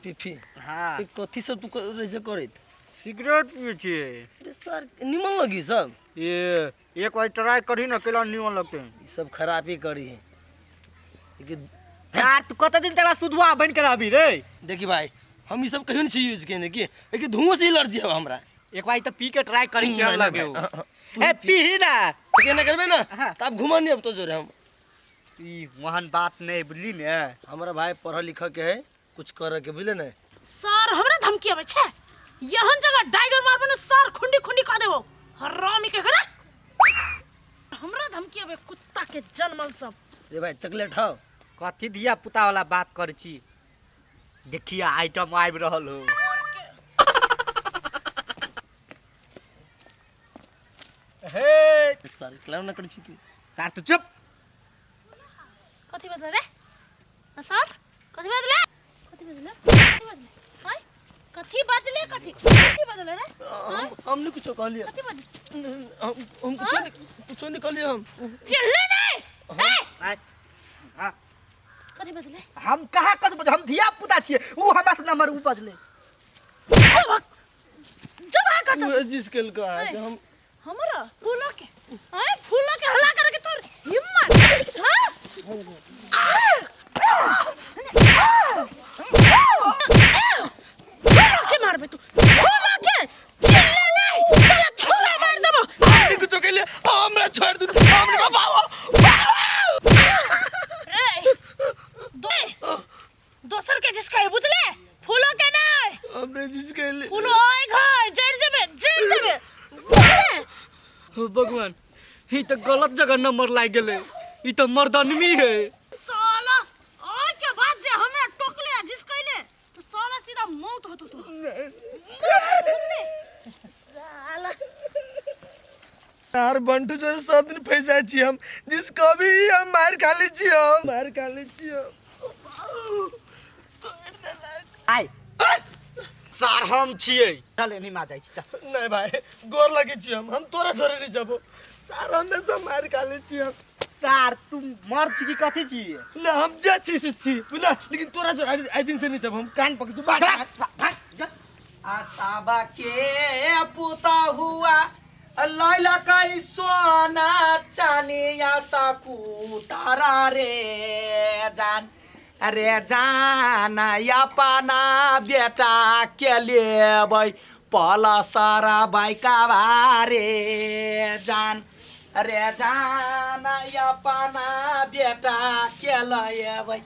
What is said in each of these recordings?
पिफी हाँ कथी सब तू करत सिगरेट पिए छिए। अरे सर निमन लगी सब ये एक बार ट्राई करी ना केला निमन लगते हैं। ई सब खराब ही करी है लेकिन यार तू कत दिन तक सुधवा बन कर अभी रे। देखी भाई हम ई सब कहियो नहीं यूज केने की लेकिन धुआं से एलर्जी है हमरा एक बार तो पी के ट्राई करी क्या नहीं, लगे नहीं, हो। ए पी ही ना केने करबे ना हाँ। तब घुमा नहीं अब तो जोरे हम ई महान बात नहीं बुझली ने। हमारा भाई पढ़ा लिखा के है कुछ कर के बुझले ना सर हमरा धमकी आवे छे यहन जगह टाइगर मारबे न सर खुंडी खुंडी का देबो हरामी के करे हमरा धमकी आवे कुत्ता के जन्मल सब। रे भाई चॉकलेट हो कथी दिया पुता वाला बात कर छी। देखिए आइटम आइब रहल हो। हे सर क्लाउन ना कर छी तू सर तू चुप। कथि बजले रे सर कथि बजले कथि बजले कथि बजले हाय कथि बजले कथि बजले रे हमने कुछ कह लिया कथि बजले हम कुछ नहीं कह लिया हम चिल्ले नहीं ए हां कथि बजले हम कहा कत बज हम धिया पुता छिए ऊ हमरा से नंबर ऊ बजले। जब आ कत जिस कल का है हम हमरा फूलों के हला करके तोर हिम्मत फूलों के मारबे तू फूलों के चिल्ले नहीं साला छोरा मार देबो हमने कुछ कह लिया हमरा छोड़ दू हमने बाबा दोसर के जिसका है बुझले फूलों के नहीं हमने जिस कह लिया फूलो ओए घर जड़ जबे हो भगवान ई तो गलत जगह नंबर लाग गेले। ई तो मर्दानवी है। साला ओए के बाद जे हमरा टोकले जिस कहले तो साला सीधा मौत होतो तो साला यार बंटू जो सब दिन फंसा छी हम जिसको भी हम मार खा ली छी हम मार खा ली छी आई सर हम छिए चल नहीं मा जाई छी चल। नहीं भाई गोर लगे छी हम तोरा थोड़े नहीं जाबो सार हमेशा मार खा ली छी हम सर तुम मर छी की कथि छी। ले हम जा छी से छी बुला लेकिन तोरा जो आई दिन से नहीं जब हम कान पकड़ तू भाग आसाबा के पुता हुआ लैला कई सोना चानिया साकुतारा रे जान अरे जान अपना बेटा के लेबै पला सारा बाइका रे जान अरे जान अपना बेटा के लेबै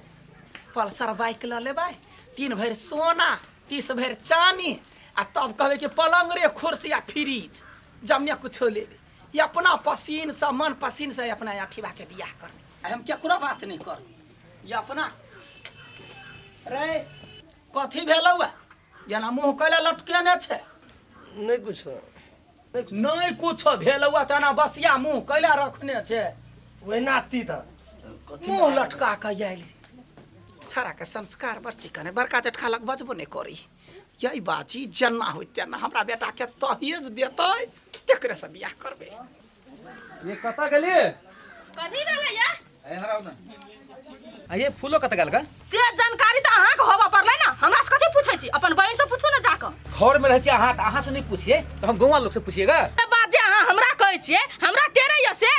पल्सर बाइक ल लेबै 3 भरि सोना 30 भरि चानी आ तब कहबै कि पलंग रे कुर्सी आ फ्रिज जमिया कुछो लेबै ये अपना पसीन से मन पसीन से अपना अठीबा के बियाह करबै। हम केकरो बात नहीं करबै ये अपना रे कथी भेलौ जेना मुँह कैला लटकेने छै नहीं कुछ नहीं कुछो भेलौ तना बसिया मुँह कैला रखने छै वही नाती था मुँह लटका के आइल छड़ा के संस्कार बड़ चिकन है बड़का जटखा लग बजबो नहीं करी यही बाजी जेना होते ना हमरा बेटा के तहिज देतै तेकरे से बियाह करबै। ये कता गेली कथि भेलै या ए हराउ ना आ ये फूलो कता गेल का से जानकारी त अहाँ के होबा परलै ना हमरा से कथि पूछै छी अपन बहन से पूछू ना जाके घर में रह छी अहाँ से नहीं पूछिए तो हम गांव लोग से पूछिएगा। त बात जे अहाँ हमरा कहै छियै हमरा टेरै या से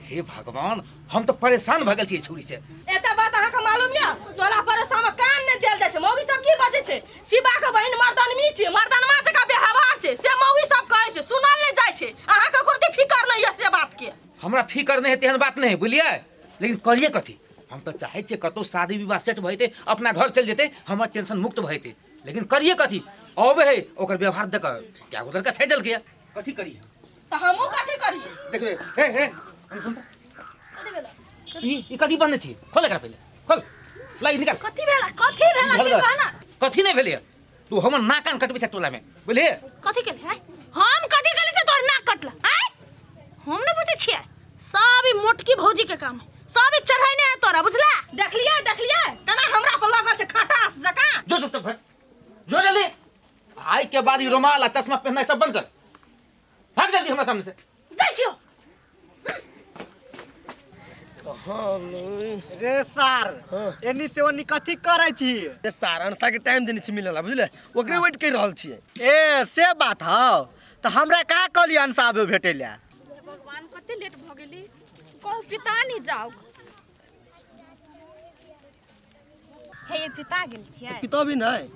हे भगवान हम तो परेशान भ गेल छी छुरी से। एता बात अहाँ के मालूम या तोरा परेशान में कान नै देल जाय छै मौगी सब की बाजै छै शिवा के बहन मर्दानवी छै मर्दानमा जका व्यवहार छै से मौगी सब कहै छै सुनल नै जाय छै अहाँ के कुर्ती फिकर नै या से बात के हमरा फिकर नहीं है तेहन बात नहीं बुझलिए लेकिन करिए कथी हम तो चाहे छे कतो शादी विवाह सेट भइते अपना घर चल जेते हमर टेंशन मुक्त भइते लेकिन करिए कथी अब है ओकर व्यवहार देख क्या उधर का छैडल के कथी करिए त हमहु कथि करिए देखबे हे हम सुन कथि भेलै ई कथी बने छी खोल एकरा पहले खोल लाई निकाल कथि भेलै से कहना कथी नहीं भेले तू हमर नाक कान कटबे से टोला में बुझलिए कथि केले है हम कथि केले से तोर नाक कटला हैं हम नै बुझै छियै सब ई मोटकी भौजी के काम है सब ई चढ़ाइने है तोरा बुझला देख लिया तना हमरा पर लागल छै खटास जका जो जो भाग जो जल्दी आई के बाद ये रुमाल और चश्मा पहनना सब बंद कर भाग जल्दी हमारे सामने से जाइ छियो रे सार एनी से ओनी कथी करे छी सारणसा के टाइम देने छी मिलला बुझले ओकरे वेट कर रहल छी ए से बात हौ त हमरा का कलियन साहब भेटेला भगवान कते लेट भ गेली कहू पिता नहीं जाओ हे ये पिता गेल छियै पिता भी नहीं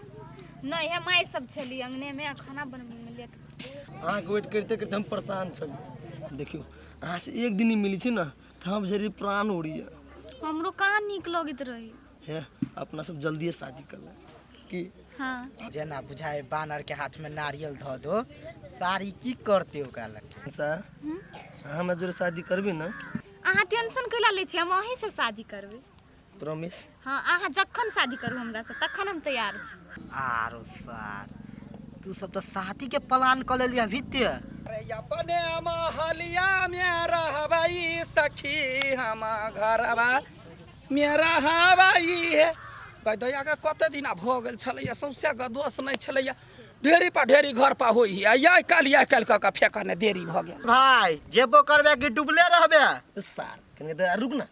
नहीं है माई सब छली अंगने में खाना बनबे में लेट अहाँ के वेट करते करते हम परेशान छली देखियो अहाँ से एक दिन ही मिली छी ना त हम जरी प्राण उड़ी हमरो कहाँ निक लगत रही है अपना सब जल्दी शादी कर ले कि हाँ जेना बुझाए बानर के हाथ में नारियल ध दो सारी की करते ओकरा लग सर हम जोरे शादी करबी ना अहाँ टेंशन कैला ले छी हम अहीं से शादी करबे प्रॉमिस हाँ अहाँ जखन शादी करू हमरा से तखन हम तैयार छी आरो सार तू सब तो शादी के प्लान कर लेलिया भीते अपने महलिया में रहबाई सखी हम घरबा में रहबाई है गदैया के कते दिन भ गेल छलैया सौंसे गदोस नहीं छलैया ढेरी पर ढेरी घर पर होई है या काल का फेंकने देरी भ गेल भाई जेबो करबे कि डुबले रहबे सर कने तो रुक ना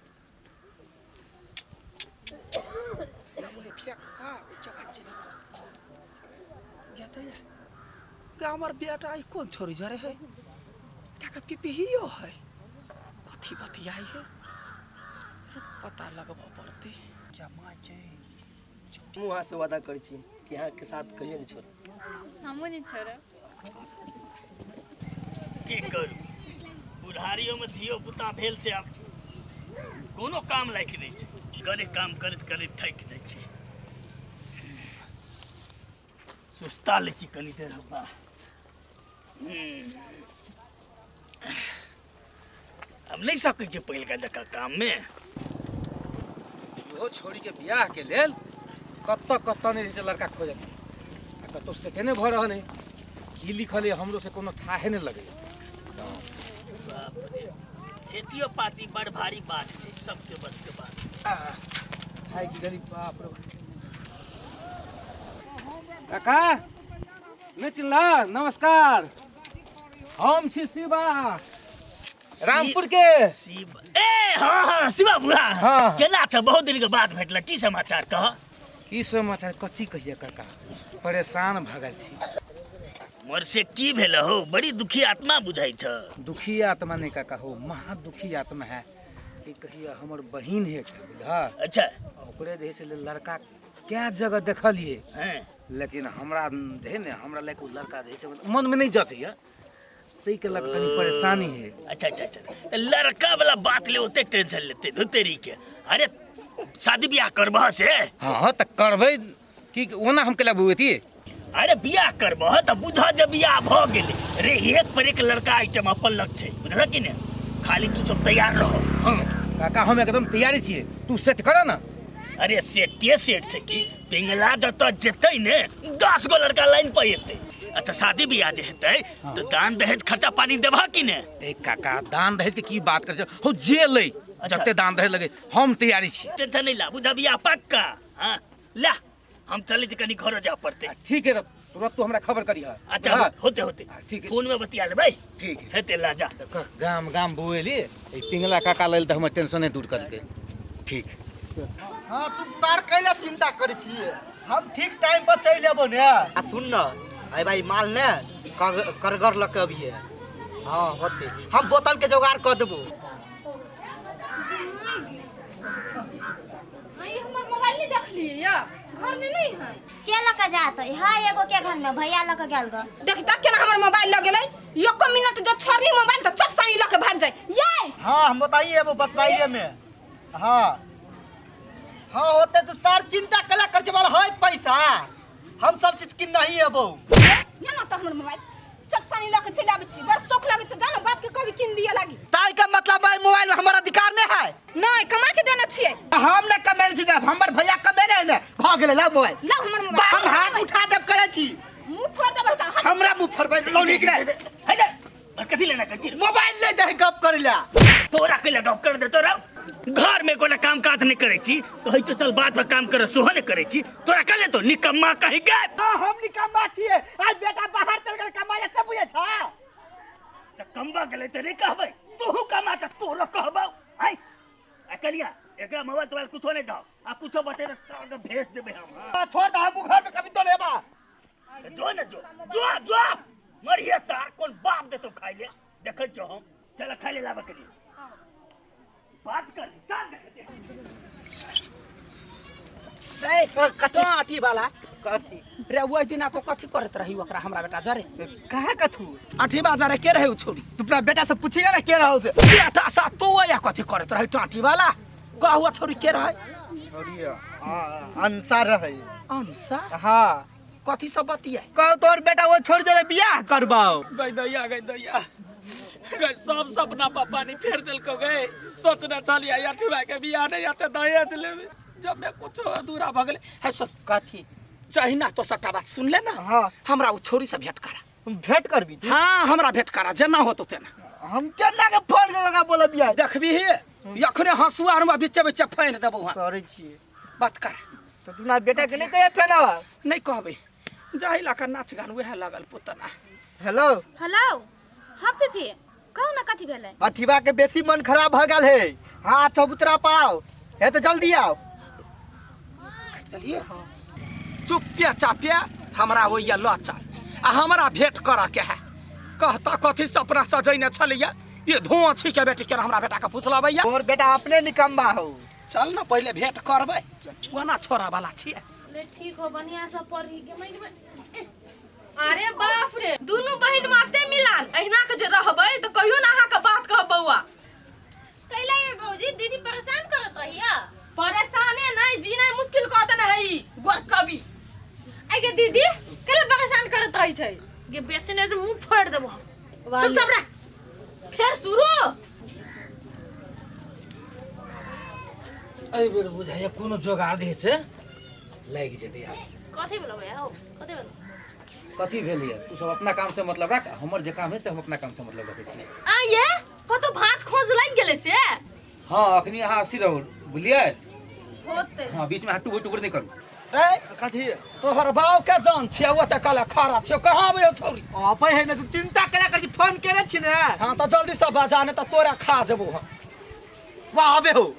हमार बेटा आई कौन छोरी जरे है क्या पिपिहियो है कथी बतियाई है पता लगबो पड़ती हम वहाँ से वादा कर छी कि यहाँ के साथ कहियो नहीं छोड़ हमो नहीं छोड़ब की करू बुढ़ारियों में धियो पुता भेल से अब कोनो काम लायक नहीं छै गरे काम करत करत थक जाइ छै सुस्ता ले छी कनी देर बा अब नहीं सकै छै पहिलका जका काम में इहो छोरी के बियाह के लेल कत नहीं रहे लड़का खोजल कतो सेटे नहीं भ रहल है की लिखल है हमरो से कोनो थाहे नहीं लगे बाप रे खेतियो पाती बड़ भारी बात छै सबके बच के बात हाय की गरीब बाप रे काका नहीं चिल्ला नमस्कार हम छी शिवा रामपुर के शिव ए हाँ हाँ शिवा बुढ़ा हाँ। केना छ बहुत दिन के बाद भेटल की समाचार कह की समाचार कथी कहिए काका परेशान भगल छी मोर से की भेल हो बड़ी दुखी आत्मा बुझाई छ दुखी आत्मा नहीं काका हो महा दुखी आत्मा है कि कहिए हमर बहिन है बुझा अच्छा ओकरे जैसे लड़का क्या जगह देखलिए हैं लेकिन हमरा जे ने हमरा लायक उ लड़का जैसे मन में नहीं जचैया तई के लग तनी परेशानी है अच्छा अच्छा अच्छा लड़का वाला बात ले होते टेंशन लेते धुतेरी के अरे शादी ब्याह करबह से हां त करबै की ओना हम केला बुएती अरे ब्याह करबह त बुझा जब ब्याह भ गेले रे एक पर एक लड़का आइटम अपन लग छै बुझल कि ने खाली तू सब तैयार रह हां काका हम एकदम तैयारी छिए तू सेट कर ना अरे सेट छै कि पिंगला जत जेतै ने 10 गो लड़का लाइन पर एतै अच्छा शादी ब्याह जे हेतै तो दान दहेज खर्चा पानी देबह कि ने ए काका दान दहेज के की बात कर हो जे ले जते दान दहेज लगे हम तैयारी छी टेंशन नहीं ला बुझा ब्याह पक्का हां ला हम चले जे कनी घर जा पड़ते ठीक है तुरंत तू हमरा खबर करी अच्छा होते ठीक है। फोन में बतिया लेबै ठीक है हेते ला जा गाम बुएली ए पिंगला काका लेल त हमर टेंशन दूर करके ठीक हां तुम सार कैला चिंता करे छिए हम ठीक टाइम पर चल लेबो ने आ सुन न आई भाई माल ने करगर लग के अभी है हां होते हम बोतल के जुगाड़ कर देबो आई हमर मोबाइल नहीं देख लिए या घर में नहीं है के लक जात है एगो के घर में भैया लक गेल ग देख तक केना हमर मोबाइल लग गेलै एको मिनट जो छोड़नी मोबाइल त चस्सानी लके भाग जाए ये हां हम बताइए वो बस बाइले में हां हां होते तो सार चिंता कला कर वाला है पैसा हम सब चीज की नहीं है वो ये ना त हमर मोबाइल चस्सानी लके चले आबै छी बड़ शौक लागे त जाना बाप के कभी किन दिया लागी ताई का मतलब है मोबाइल में हमारा अधिकार नहीं है नहीं कमा के देना छिए हम ने कमेल छी जब हमर भैया कमेले ने भ गेले ला मोबाइल ला हमर मोबाइल हम हाथ उठा देब करे छी मुंह फोड़ देबै त हमरा मुंह फरबै लौनी के है ना और कथी लेना करती मोबाइल ले दे गप करला तोरा के लगा कर दे तोरा घर में कोना काम काज नहीं करे छी तो है तो चल बात पर काम कर सोहो नहीं करे छी तोरा कर ले तो निकम्मा कहीं के हम निकम्मा छिए आज बेटा बाहर चल गेल कमाए से बुझे छा त कम्बा गेले त रे कहबै तू कमा त तोरो कहबौ आई कलिया एकरा मोबाइल तोबाइल कुछो नहीं दो आ कुछो बते तो भेज देबे हम हां छोड़ हम घर में कभी तो लेबा जो न जो जो जो मरिए सा कौन बाप दे तो खाई ले देख जो हम चल खा ले लाबा के लिए बात कर साथ देख रे कतो आठी वाला कथी रे वो दिन तो कथी करत रही ओकरा हमरा बेटा जरे कहे कथू आठी बाजार के रहे उ छोरी तू अपना बेटा से पूछिएगा ना के रहो से बेटा सा तो या कथी करत रही टाटी वाला कहवा छोरी के रहे छोड़िए अंसार है अंसा हाँ कथी सब बतिया कहो तोर बेटा वो छोड़ दे बियाह करबाओ गई दैया गई सब सपना पापा ने फेर दिल को गए सोचना चलिए अठवा के बियाह नहीं आते दहेज ले जब मैं कुछ अधूरा भ गेले है सब कथी चाही ना तो सट्टा बात सुन ले ना हाँ हमरा वो छोरी से भेंट करा भेंट करबी तू हाँ हमरा भेंट करा जेना हो तो तेना हम केना के फोन करके बोले बियाह देखबी ही यखने हंसुआ अनवा बीचे बीचे फाइन देबो हां करे छी बात कर तो तू ना बेटा के नहीं कहे फेनावा नहीं कहबे जाहि ला कर नाच गान वह लगल पुतना हेलो हेलो हाँ फीफी कहू ना कथी भेलै अठीवा के बेसी मन खराब भ गेल है हाँ चबूतरा पाओ है तो जल्दी आओ चलिए चुपिया चापिया हमरा वो या लो चल आ हमरा भेंट कर के है कहता कथी सपना सजैने छलिया ये धुआं छी के बेटी के हमरा बेटा का पूछला भैया तोर बेटा अपने निकम्बा हो चल ना पहले भेंट करबै वना छोरा वाला छिए ले ठीक हो बढ़िया से पढ़ी के मैं अरे बाप रे दुनू बहिन माते मिलान अहिना के जे रहबै तो कहियो ना अहाँ के बात कह बौआ कैला ये भौजी दीदी परेशान करत रहिया परेशाने नहीं जीना मुश्किल कह देने है ई गोर कवि आई के दीदी कैला परेशान करत रही छै ये बेसने से मुंह फाड़ देबो चुपचाप रह फिर शुरू एहि बेर बुझाइए कोनो जोगाड़ दे छै लागि जेतै आब कथी बोलबे हो कथी बोल कथी भेल ये तू सब अपना काम से मतलब रख हमर जे काम है से हम अपना काम से मतलब रखै छी आ ये कतो भांज खोज लाग गेले से हाँ अखनी अहाँ हँसी रहू बुझलिए होते हाँ बीच में हाथ टुकुर टुकुर नहीं करू ए कथी तोहर बाव के जान छिए वो त कला खरा छिए कहां बे छोरी अबै है ना तू चिंता करा कर फोन करे छी ने हां तो जल्दी से बजा ने त तोरा खा जबो हम वाह आबे हो